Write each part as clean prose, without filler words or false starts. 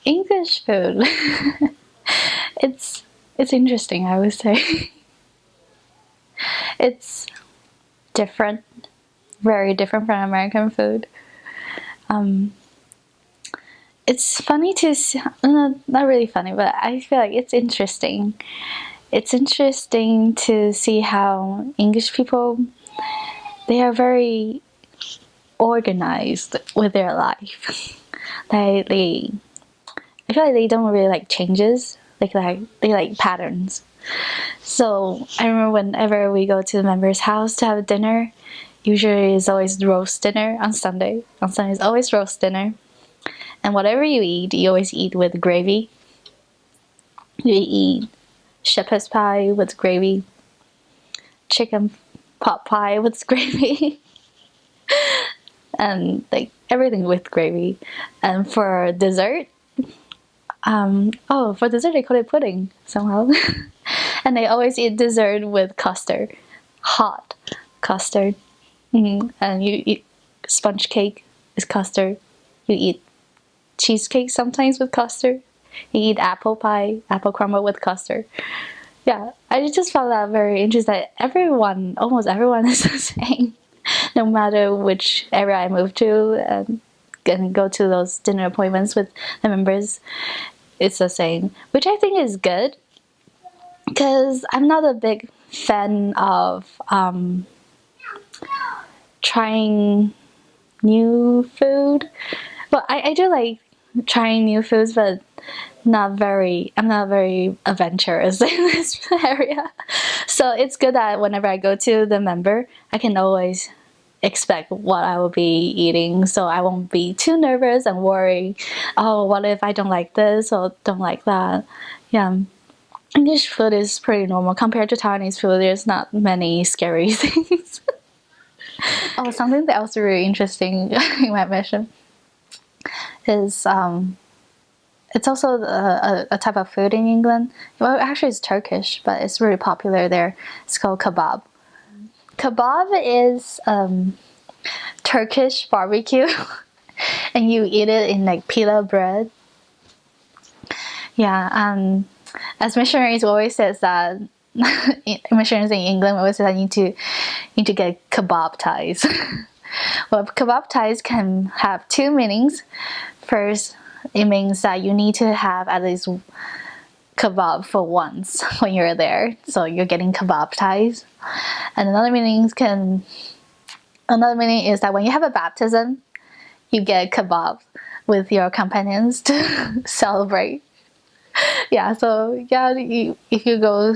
English food. it's it's interesting, I would say. It's different, very different from American food. It's funny to see, no, not really funny, but I feel like it's interesting. It's interesting to see how English people, they are very organized with their life. they I feel like they don't really like changes. They like patterns. So I remember whenever we go to the member's house to have dinner, usually it's always roast dinner on Sunday. On Sunday it's always roast dinner. And whatever you eat, you always eat with gravy. You eat shepherd's pie with gravy, chicken pot pie with gravy, and like everything with gravy. And for dessert, for dessert they call it pudding somehow. And they always eat dessert with custard, hot custard. And you eat sponge cake is custard. You eat cheesecake sometimes with custard. You eat apple pie, apple crumble with custard. Yeah, I just found that very interesting that almost everyone is the same. No matter which area I move to and go to those dinner appointments with the members, it's the same. Which I think is good, because I'm not a big fan of trying new food. Well, I do like trying new foods, but I'm not very adventurous in this area. So it's good that whenever I go to the member, I can always expect what I will be eating, so I won't be too nervous and worry, oh, what if I don't like this or don't like that. Yeah, English food is pretty normal compared to Taiwanese food. There's not many scary things. Oh, something that was really interesting in my mission is it's also a type of food in England. Well, actually it's Turkish, but it's really popular there. It's called kebab. Kebab is Turkish barbecue, and you eat it in like pita bread. Yeah, as missionaries always says that missionaries in England always say that you need to get kebab ties. Well, kebab ties can have two meanings. First, it means that you need to have at least kebab for once when you're there, so you're getting kebab ties. And another meaning is that when you have a baptism, you get kebab with your companions to celebrate. Yeah, so yeah, if you go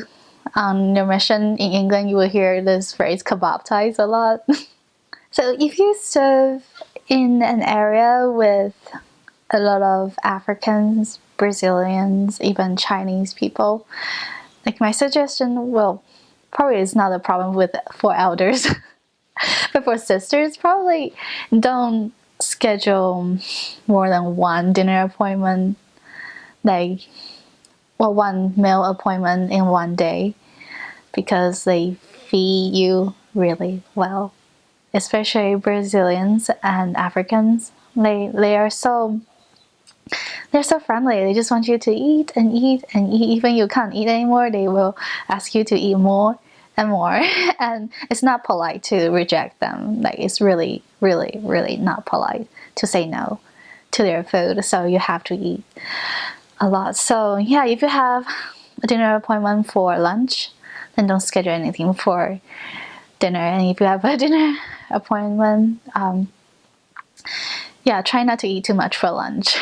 on your mission in England, you will hear this phrase kebab ties a lot. So if you serve in an area with a lot of Africans, Brazilians, even Chinese people, like my suggestion, well, probably it's not a problem for elders, but for sisters, probably don't schedule more than one dinner appointment, one meal appointment in one day, because they feed you really well. Especially Brazilians and Africans, they're so friendly. They just want you to eat and eat and eat. Even you can't eat anymore, they will ask you to eat more and more. And it's not polite to reject them. Like, it's really, really, really not polite to say no to their food. So you have to eat a lot. So yeah, if you have a dinner appointment for lunch, then don't schedule anything for dinner. And if you have a dinner appointment, try not to eat too much for lunch.